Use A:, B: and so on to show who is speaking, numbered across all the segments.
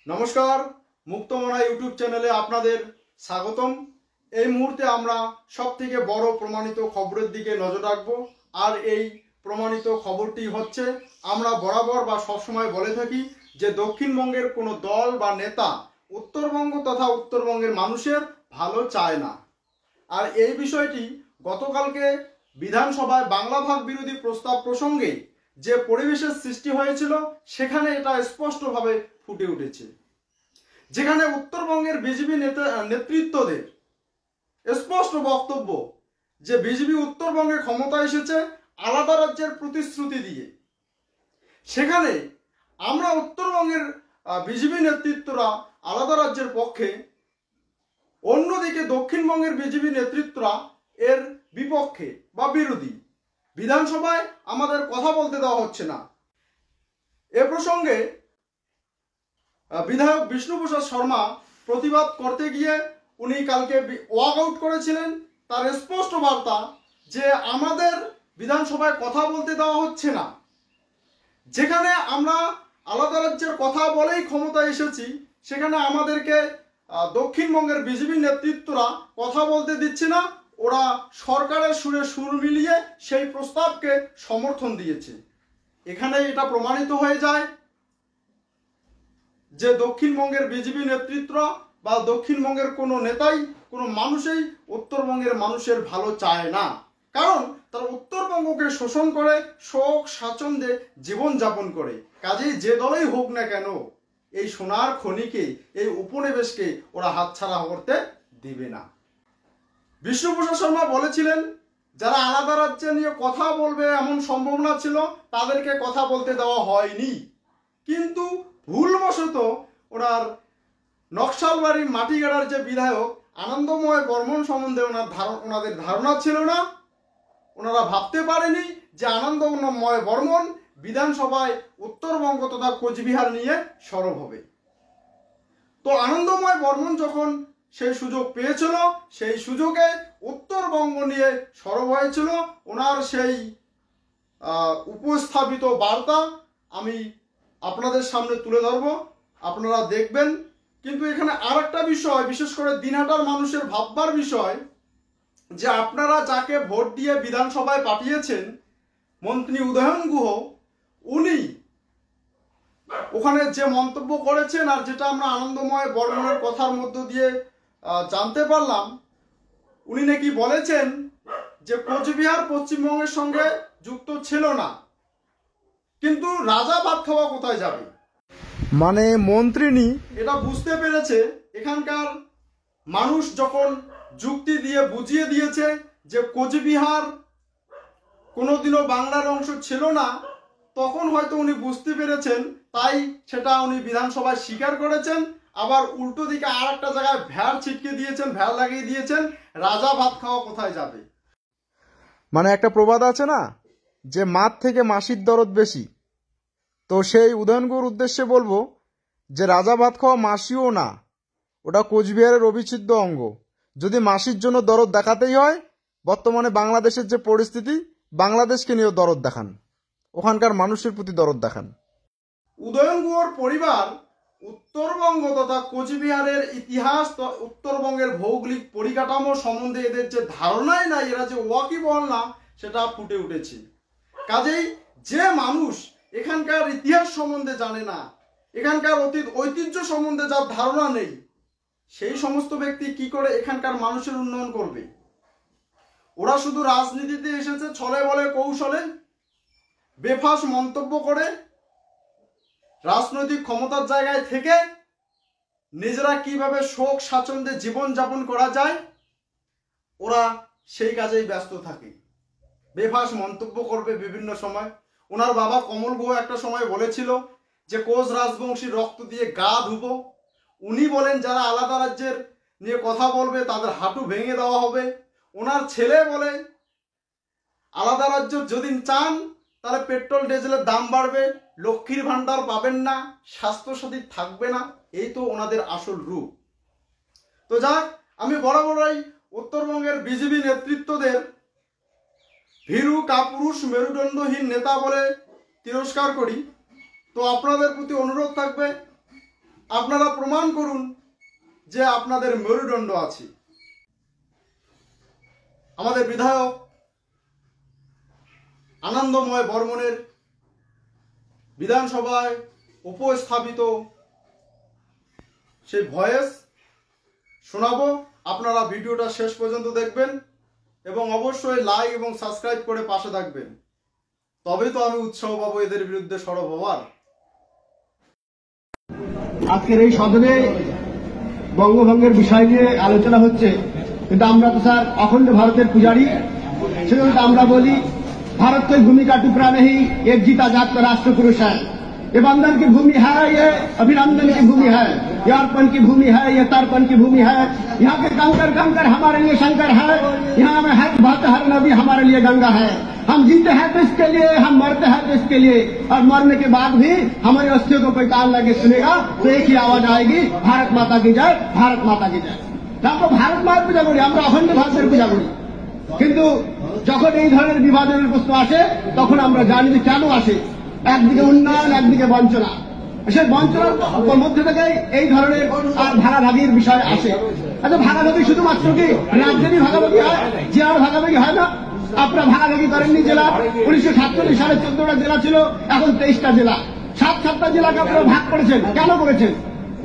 A: নমস্কার, মুক্তমনা ইউটিউব চ্যানেলে আপনাদের স্বাগতম। এই মুহূর্তে আমরা সবথেকে বড় প্রমাণিত খবরের দিকে নজর রাখব। আর এই প্রমাণিত খবরটি হচ্ছে, আমরা বরাবর বা সবসময় বলে থাকি যে দক্ষিণবঙ্গের কোনো দল বা নেতা উত্তরবঙ্গ তথা উত্তরবঙ্গের মানুষের ভালো চায় না। আর এই বিষয়টি গতকালকে বিধানসভায় বাংলা ভাগ বিরোধী প্রস্তাব প্রসঙ্গে যে পরিবেশের সৃষ্টি হয়েছিল সেখানে এটা স্পষ্টভাবে ফুটে উঠেছে, যেখানে উত্তরবঙ্গের বিজেপি নেতৃত্বদের স্পষ্ট বক্তব্য যে বিজেপি উত্তরবঙ্গে ক্ষমতা এসেছে আলাদা রাজ্যের প্রতিশ্রুতি দিয়ে। সেখানে আমরা উত্তরবঙ্গের বিজেপি নেতৃত্বরা আলাদা রাজ্যের পক্ষে, অন্যদিকে দক্ষিণবঙ্গের বিজেপি নেতৃত্বরা এর বিপক্ষে বা বিরোধী। বিধানসভায় আমাদের কথা বলতে দেওয়া হচ্ছে না। এ প্রসঙ্গে বিধায়ক বিষ্ণুপ্রসাদ শর্মা প্রতিবাদ করতে গিয়ে উনি কালকে ওয়াক আউট করেছিলেন। তার স্পষ্ট বার্তা যে আমাদের বিধানসভায় কথা বলতে দেওয়া হচ্ছে না। যেখানে আমরা আলাদা রাজ্যের কথা বলেই ক্ষমতায় এসেছি, সেখানে আমাদেরকে দক্ষিণবঙ্গের বিজেপি নেতৃত্বরা কথা বলতে দিচ্ছে না। ওরা সরকারের সুরে সুর মিলিয়ে সেই প্রস্তাবকে সমর্থন দিয়েছে। এখানে এটা প্রমাণিত হয়ে যায় যে দক্ষিণবঙ্গের বিজেপি নেতৃত্ব বা দক্ষিণবঙ্গের কোনো নেতাই, কোনো মানুষই উত্তরবঙ্গের মানুষের ভালো চায় না। কারণ তারা উত্তরবঙ্গকে শোষণ করে শোক স্বাচ্ছন্দ্যে জীবনযাপন করে। কাজেই যে দলেই হোক না কেন এই সোনার খনিকে, এই উপনিবেশকে ওরা হাতছাড়া করতে দিবে না। বিষ্ণুপ্রসাদ শর্মা বলেছিলেন যারা আলাদা রাজ্য নিয়ে কথা বলবে এমন সম্ভাবনা ছিল, তাদেরকে কথা বলতে দেওয়া হয়নি। কিন্তু ভুলবশত ওনার নকশালবাড়ির মাটিগাড়ার যে বিধায়ক আনন্দময় বর্মন সম্বন্ধে ওনাদের ধারণা ছিল না। ওনারা ভাবতে পারেনি যে আনন্দময় বর্মন বিধানসভায় উত্তরবঙ্গ তথা কোচবিহার নিয়ে সরব হবে। তো আনন্দময় বর্মন যখন সেই সুযোগ পেয়েছিল, সেই সুযোগে উত্তরবঙ্গ নিয়ে সরব হয়েছিল। ওনার সেই উপস্থাপিত বার্তা আমি আপনাদের সামনে তুলে ধরব, আপনারা দেখবেন। কিন্তু এখানে আর একটা বিষয়, বিশেষ করে দিনহাটার মানুষের ভাববার বিষয়, যে আপনারা যাকে ভোট দিয়ে বিধানসভায় পাঠিয়েছেন মন্ত্রী উদয়ন গুহ, উনি ওখানে যে মন্তব্য করেছেন আর যেটা আমরা আনন্দময় বর্মনের কথার মধ্য দিয়ে জানতে পারলাম, উনি নাকি বলেছেন যে কোচবিহার পশ্চিমবঙ্গের সঙ্গে যুক্ত ছিল না। কিন্তু রাজা ভাত খাওয়া কোথায় যাবে? মানে মন্ত্রিনী এটা বুঝতে পেরেছে। এখানকার মানুষ যখন যুক্তি দিয়ে বুঝিয়ে দিয়েছে যে কোচবিহার কোনোদিনও বাংলার অংশ ছিল না, তখন হয়তো উনি বুঝতে পেরেছেন, তাই সেটা উনি বিধানসভায় স্বীকার করেছেন। আবার উল্টো দিকে আর একটা জায়গায় ভ্যার ছিটকে দিয়েছেন, ভ্যার লাগিয়ে দিয়েছেন, রাজা ভাত খাওয়া কোথায় যাবে।
B: মানে একটা প্রবাদ আছে না, যে মার থেকে মাসির দরদ বেশি। তো সেই উদয়নগুর উদ্দেশ্যে বলবো যে রাজা ভাত খাওয়া মাসিও না, ওটা কোচবিহারের অবিচ্ছেদ্য অঙ্গ। যদি মাসির জন্য দরদ দেখাতেই হয়, বর্তমানে বাংলাদেশের যে পরিস্থিতি, বাংলাদেশকে নিয়েও দরদ দেখান, ওখানকার মানুষের প্রতি দরদ দেখান।
A: উদয়ন গুহর পরিবার উত্তরবঙ্গ তথা কোচবিহারের ইতিহাস, উত্তরবঙ্গের ভৌগোলিক পরিকাঠামো সম্বন্ধে এদের যে ধারণাই নাই, এরা যে ওয়াকিবহল না, সেটা ফুটে উঠেছে। কাজেই যে মানুষ এখানকার ইতিহাস সম্বন্ধে জানে না, এখানকার ঐতিহ্য সম্বন্ধে যার ধারণা নেই, সেই সমস্ত ব্যক্তি কি করে এখানকার মানুষের উন্নয়ন করবে? ওরা শুধু রাজনীতিতে এসেছে ছলে বলে কৌশলে, বেফাস মন্তব্য করে, রাজনৈতিক ক্ষমতার জায়গায় থেকে নিজেরা কিভাবে শোক স্বাচ্ছন্দ্যে জীবনযাপন করা যায়, ওরা সেই কাজেই ব্যস্ত থাকে। বেফাস মন্তব্য করবে বিভিন্ন সময়। ওনার বাবা কমল গুহ একটা সময় বলেছিল যে কোচ রাজবংশীর রক্ত দিয়ে গা ধুবো। উনি বলেন যারা আলাদা রাজ্যের নিয়ে কথা বলবে তাদের হাঁটু ভেঙে দেওয়া হবে। ওনার ছেলে বলে আলাদা রাজ্য যদি চান তাহলে পেট্রোল ডিজেলের দাম বাড়বে, লক্ষ্মীর ভান্ডার পাবেন না, স্বাস্থ্যসাথী থাকবে না। এই তো ওনাদের আসল রূপ। তো যাক, আমি বরাবরই উত্তরবঙ্গের বিজেপি নেতৃত্বদের ভীরু কাপুরুষ মেরুদণ্ডহীন নেতা বলে তিরস্কার করি। তো আপনাদের প্রতি অনুরোধ থাকবে, আপনারা প্রমাণ করুন যে আপনাদের মেরুদণ্ড আছে। আমাদের বিধায়ক আনন্দময় বর্মনের বিধানসভায় উপস্থাপিত সেই ভয়েস শোনাবো। আপনারা ভিডিওটা শেষ পর্যন্ত দেখবেন এবং অবশ্যই লাইক এবং সাবস্ক্রাইব করে পাশে থাকবেন, তবেই তো আমি উৎসাহ পাবো এদের বিরুদ্ধে সরব হওয়ার।
C: আজকের এই সদনে বঙ্গভঙ্গের বিষয় নিয়ে আলোচনা হচ্ছে, কিন্তু আমরা তো স্যার অখণ্ড ভারতের পূজারী। সেজন্য আমরা বলি भारत कोई भूमि का टुकड़ा नहीं, एक जीता जात का राष्ट्र पुरुष है। ये बंधन की भूमि है, ये अभिनंदन की भूमि है, ये अर्पण की भूमि है, ये तर्पण की भूमि है। यहाँ के कंकर कंकर हमारे लिए शंकर है, यहाँ में हर बात हर नदी हमारे लिए गंगा है। हम जीते हैं देश के लिए, हम मरते हैं देश के लिए, और मरने के बाद भी हमारे अस्थियों को कोई कान लगे सुनेगा तो एक ही आवाज आएगी, भारत माता की जय, भारत माता की जय। আমরা ভারত মায়ের পূজা করি, আমরা অখণ্ড ভারতের পূজা করি। কিন্তু যখন এই ধরনের বিভাজনের প্রশ্ন আসে তখন আমরা জানি যে কেন আসে। একদিকে উন্নয়ন, একদিকে বঞ্চনা। সেই বঞ্চনার মধ্যে থেকে এই ধরনের আর ভাগাভাগির বিষয় আসে। আচ্ছা, ভাগাভাগি শুধুমাত্র কি রাজ্যেরই ভাগাভাগি হয়, জেলার ভাগাভাগি হয় না? আপনারা ভাগাভাগি করেননি জেলা। 1947 সালে 14টা জেলা ছিল, এখন 23টা জেলা। 7টা জেলাকে আপনারা ভাগ করেছেন। কেন করেছেন?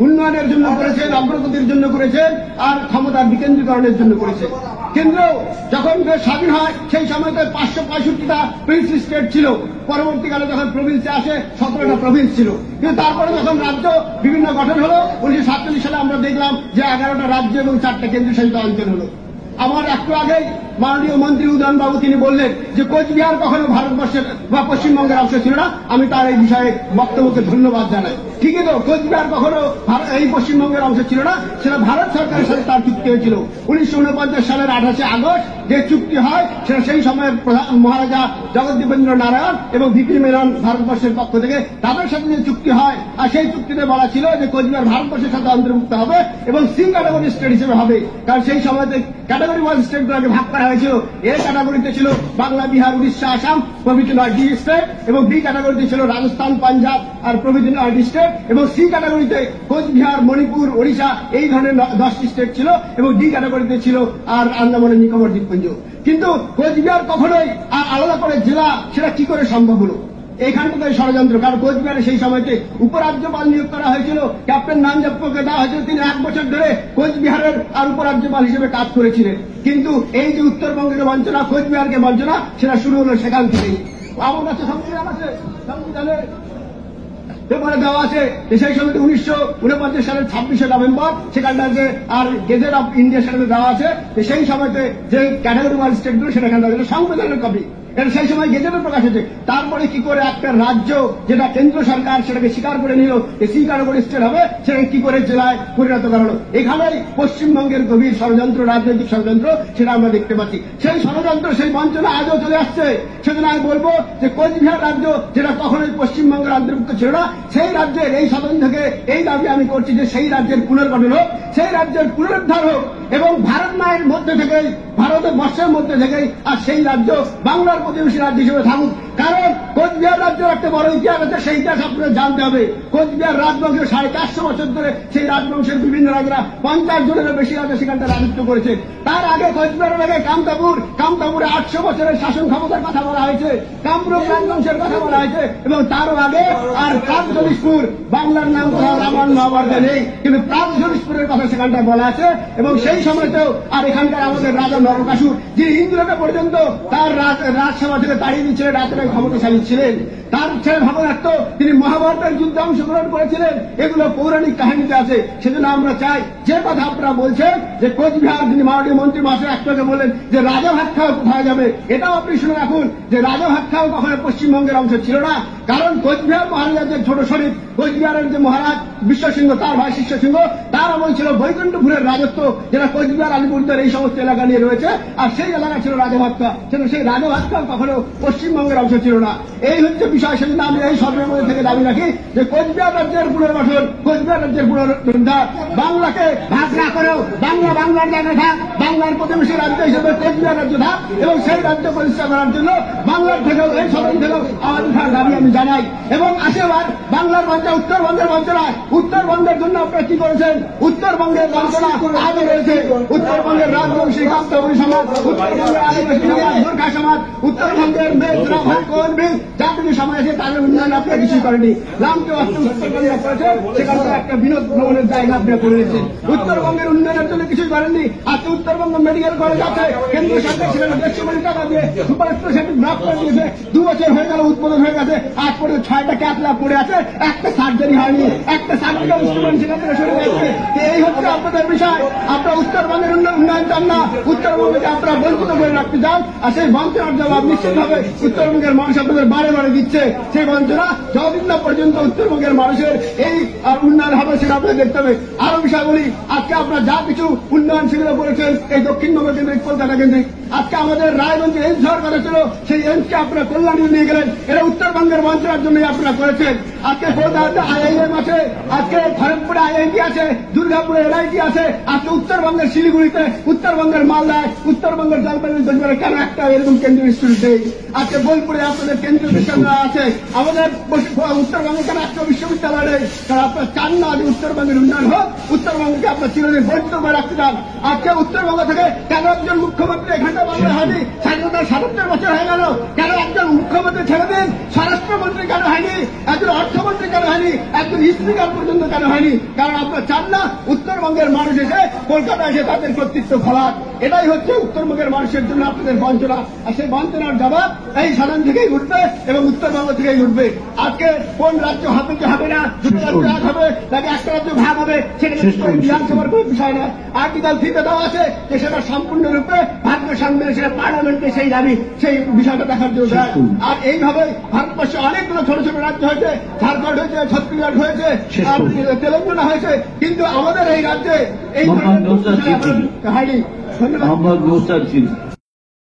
C: উন্নয়নের জন্য করেছেন, অগ্রগতির জন্য করেছেন, আর ক্ষমতার বিকেন্দ্রীকরণের জন্য করেছেন। কেন্দ্র যখন দেশ স্বাধীন হয় সেই সময়তে 565টা প্রিন্সলি স্টেট ছিল। পরবর্তীকালে যখন প্রভিন্সে আসে 17টা প্রভিন্স ছিল। কিন্তু তারপরে যখন রাজ্য বিভিন্ন গঠন হলো 1947 সালে আমরা দেখলাম যে 11টা রাজ্য এবং 4টা কেন্দ্রশাসিত অঞ্চল হলো। আমার একটু আগেই মাননীয় মন্ত্রী উদয়নবাবু তিনি বললেন যে কোচবিহার কখনো ভারতবর্ষের বা পশ্চিমবঙ্গের অংশ ছিল না। আমি তার এই বিষয়ে বক্তব্যকে ধন্যবাদ জানাই। ঠিকই তো, কোচবিহার কখনো এই পশ্চিমবঙ্গের অংশ ছিল না, সেটা ভারত সরকারের সাথে তার চুক্তি হয়েছিল 1949 সালের 28 আগস্ট। যে চুক্তি হয় সেটা সেই সময়ের মহারাজা জগদ্দীপেন্দ্র নারায়ণ এবং ভিপি মেনন ভারতবর্ষের পক্ষ থেকে তাদের সাথে যে চুক্তি হয়, আর সেই চুক্তিতে বলা ছিল যে কোচবিহার ভারতবর্ষের সাথে অন্তর্ভুক্ত হবে এবং সি ক্যাটাগরি স্টেট হিসেবে হবে। কারণ সেই সময়তে ক্যাটাগরি ওয়াইজ স্টেটগুলোকে ভাগ করা হয়েছিল। এ ক্যাটাগরিতে ছিল বাংলা, বিহার, উড়িষ্যা, আসাম প্রভৃতি 9টি স্টেট, এবং বি ক্যাটাগরিতে ছিল রাজস্থান, পাঞ্জাব আর প্রভৃতি 9টি স্টেট, এবং সি ক্যাটাগরিতে কোচবিহার, মণিপুর, ওড়িশা এই ধরনের 10টি স্টেট ছিল, এবং ডি ক্যাটাগরিতে ছিল আর আন্দামান ও নিকোবর দ্বীপপুঞ্জ। কিন্তু কোচবিহার কখনোই আলাদা করে জেলা, সেটা কি করে সম্ভব হলো? এইখানটাতে ষড়যন্ত্র। কারণ কোচবিহারে সেই সময়তে উপরাজ্যপাল নিয়োগ করা হয়েছিল, ক্যাপ্টেন নামজাপ্পকে দেওয়া হয়েছিল। তিনি 1 বছর ধরে কোচবিহারের আর উপরাজ্যপাল হিসেবে কাজ করেছিলেন। কিন্তু এই যে উত্তরবঙ্গের বঞ্চনা, কোচবিহারকে বঞ্চনা, সেটা শুরু হলো সেখান থেকেই। আমার কাছে সংবিধান আছে, সংবিধানে পেপারে দেওয়া আছে যে সেই সময় 1949 সালের 26শে নভেম্বর সেখানটাকে আর গেজেট অফ ইন্ডিয়া সেটাতে দেওয়া আছে যে সেই সময়তে যে ক্যাটাগরি ওয়াইজ স্টেটগুলো সেটা সংবিধানের কপি, এটা সেই সময় গেজেটে প্রকাশ হয়েছে। তারপরে কি করে একটা রাজ্য যেটা কেন্দ্র সরকার সেটাকে স্বীকার করে নিল যে সি ক্যাটাগরি স্টেট হবে, সেটাকে কি করে জেলায় পরিণত করা হলো? এখানেই পশ্চিমবঙ্গের গভীর ষড়যন্ত্র, রাজনৈতিক ষড়যন্ত্র, সেটা আমরা দেখতে পাচ্ছি। সেই ষড়যন্ত্র, সেই বঞ্চনা আজও চলে আসছে। সেজন্য আমি বলবো যে কোচবিহার রাজ্য যেটা কখনোই পশ্চিমবঙ্গের অন্তর্ভুক্ত ছিল না, সেই রাজ্যের এই সদন থেকে এই দাবি আমি করছি যে সেই রাজ্যের পুনর্গঠন হোক, সেই রাজ্যের পুনরুদ্ধার হোক, এবং ভারত মায়ের মধ্যে থেকেই, ভারতের বর্ষের মধ্যে থেকেই আর সেই রাজ্য বাংলার প্রতিবেশী রাজ্য হিসেবে থাকুক। কারণ কোচবিহার রাজ্যের একটা বড় ইতিহাস আছে, সেই ইতিহাস আপনাদের জানতে হবে। কোচবিহার রাজবংশের 450 বছর ধরে সেই রাজবংশের বিভিন্ন রাজারা 50 জনেরও বেশি রাজা সেখানটা রাজত্ব করেছে। তার আগে কোচবিহারের আগে কামতাপুরে 800 বছরের শাসন ক্ষমতার কথা বলা হয়েছে, কামরূপ রাজবংশের কথা বলা হয়েছে, এবং তারও আগে আর প্রাগজ্যোতিষপুর, বাংলার নাম কোথাও রামায়ণ মহাভারতে নেই, কিন্তু প্রাগজ্যোতিষপুরের কথা সেখানটা বলা আছে। এবং সেই সময়তেও আর এখানকার আমাদের রাজা নরকাসুর, যে ইন্দ্রকে পর্যন্ত তার রাজসভা থেকে তাড়িয়ে দিচ্ছিলেন, রাজা ক্ষমতাশালী ছিলেন। তার ছেলে ভগদত্ত, তিনি মহাভারতের যুদ্ধে অংশগ্রহণ করেছিলেন। এগুলো পৌরাণিক কাহিনীতে আছে। সেজন্য আমরা চাই, যে কথা আপনারা বলছেন যে কোচবিহার, যিনি মাননীয় মন্ত্রী মহাশয় একটাকে বললেন যে রাজাভাত খাওয়া কোথায় যাবে, এটাও আপনি শুনে রাখুন যে রাজাভাত খাওয়া কখনো পশ্চিমবঙ্গের অংশ ছিল না। কারণ কোচবিহার মহারাজাদের ছোট শরীর, কোচবিহারের যে মহারাজ বিশ্বসিংহ, তার ভাই শিষ্যসিংহ, তার আমল ছিল বৈকুণ্ঠপুরের রাজত্ব, যেটা কোচবিহার, আলিপুরদুয়ার এই সমস্ত এলাকা নিয়ে রয়েছে। আর সেই এলাকা ছিল রাজাভাতখাওয়া, সেই রাজাভাতখাওয়া কখনো পশ্চিমবঙ্গের অংশ ছিল না। এই হচ্ছে বিষয়। সেজন্য আমি এই সর্বের মধ্যে থেকে দাবি রাখি যে কোচবিহার রাজ্যের পুনর্গঠন, কোচবিহার রাজ্যের পুনরুদ্ধার, বাংলাকে ভাগ না করেও বাংলা বাংলার জায়গায় থাক, বাংলার প্রতিবেশী রাজ্য হিসেবে কোচবিহার রাজ্য থাক, এবং সেই রাজ্য প্রতিষ্ঠা করার জন্য বাংলার থেকেও, এই সদন থেকেও আওয়াজ ওঠার দাবি আমি জানাই। এবং আসেবার বাংলার বঞ্চনা, উত্তরবঙ্গের বঞ্চনা, উত্তরবঙ্গ উত্তরবঙ্গের জন্য আপনারা কি করেছেন? উত্তরবঙ্গের বঞ্চনা আজও রয়েছে। উত্তরবঙ্গের রাজবংশী কাস্তাবলী সমাজ, উত্তরবঙ্গের আদিবাসী সমাজ, গোর্খা সমাজ, উত্তরবঙ্গের মেঘরা ভাগ্যবী জাতীয় সমাজ আছে, তাদের উন্নয়ন আপনারা কিছু করেনি। রামকে উত্তরবঙ্গে করেছেন, সেখানে একটা বিনোদ ভ্রমণের জায়গা আপনারা করে দিয়েছেন। উত্তরবঙ্গের উন্নয়নের জন্য কিছুই করেননি। আজকে উত্তরবঙ্গ মেডিকেল কলেজ আছে, কেন্দ্রীয় সরকার সেখানে 150 কোটি টাকা দিয়ে সুপার স্পেশালিটি ব্লক করে দিয়েছে। 2 বছর হয়ে গেল, উদ্বোধন হয়ে গেছে, আজ পর্যন্ত 6টা ক্যাথল্যাব পড়ে আছে, একটা সার্জারি হয়নি, একটা সার্জিক্যাল ইনস্ট্রুমেন্ট সেখান থেকে সরে যাচ্ছে। এই হচ্ছে আপনাদের বিষয়। আপনারা উত্তরবঙ্গের উন্নয়ন চান না, উত্তরবঙ্গকে আপনারা বঞ্চিত করে রাখতে চান, আর সেই বঞ্চনার জবাব নিশ্চিতভাবে উত্তরবঙ্গের মানুষ আপনাদের বারে বারে দিচ্ছে। সেই বঞ্চনা যতদিন না পর্যন্ত উত্তরবঙ্গের মানুষের এই উন্নয়ন হবে সেটা আপনাদের দেখতে হবে। আরো বিষয় বলি, আজকে আপনারা যা কিছু উন্নয়ন সেগুলো করেছেন এই দক্ষিণবঙ্গ কেন্দ্রিক, কলকাতা কেন্দ্রিক, আজকে আমাদের রায়গঞ্জে এমস হওয়ার কথা ছিল, সেই এমসকে আপনারা কল্যাণী নিয়ে গেলেন, এটা উত্তরবঙ্গের বঞ্চনার জন্যই আপনারা করেছেন। আজকে কলকাতাতে আইআইএম আছে, আজকে খড়গপুরে আইআইটি আছে, দুর্গাপুরে এনআইটি আছে, আজকে উত্তরবঙ্গের শিলিগুড়িতে, উত্তরবঙ্গের মালদায়, উত্তরবঙ্গের জলপাইগুড়ি কেন একটা এরকম কেন্দ্রীয় ইনস্টিটিউট নেই? আজকে বোলপুরে আপনাদের কেন্দ্রীয় বিশ্ববিদ্যালয় আছে, আমাদের উত্তরবঙ্গে কেন একটা বিশ্ববিদ্যালয় নেই? কারণ আপনারা চান না যে উত্তরবঙ্গের উন্নয়ন হোক, উত্তরবঙ্গকে আপনার চিরদিন বঞ্চিত করে রাখতে চান। আজকে উত্তরবঙ্গ থেকে কেন একজন মুখ্যমন্ত্রী এখানটা বাংলা হয়নি? স্বাধীনতার 77 বছর হয়ে গেল, কেন একজন মুখ্যমন্ত্রী ছেড়ে দিন? স্বরাষ্ট্রমন্ত্রী কেন হয়নি? একজন অর্থমন্ত্রী কেন হয়নি? একজন স্পিকার পর্যন্ত কেন হয়নি? কারণ আপনারা চান না উত্তরবঙ্গের মানুষ এসে কলকাতায় এসে তাদের কর্তৃত্ব ফলাক। এটাই হচ্ছে উত্তরবঙ্গের মানুষের জন্য আপনাদের বঞ্চনা, আর সেই বঞ্চনার জবাব এই সদন থেকেই উঠবে এবং উত্তরবঙ্গ থেকেই উঠবে। আজকে কোন রাজ্য হবে কি হবে না, দুটো রাজ্য ভাগ হবে নাকি একটা রাজ্য ভাগ হবে, সেটা বিধানসভার কোনো বিষয় না। আর্টিকেল 3-তে দেওয়া আছে যে সেটা সম্পূর্ণরূপে ভারতীয় সংবিধানে, সেটা পার্লামেন্টে সেই দাবি, সেই বিষয়টা দেখার জন্য। আর এইভাবে ভারতবর্ষে অনেকগুলো ছোট ছোট রাজ্য হয়েছে, ঝাড়খণ্ড হয়েছে, ছত্তিশগড় হয়েছে, তেলেঙ্গানা হয়েছে, কিন্তু আমাদের এই রাজ্যে এই হয়নি। ধন্যবাদ।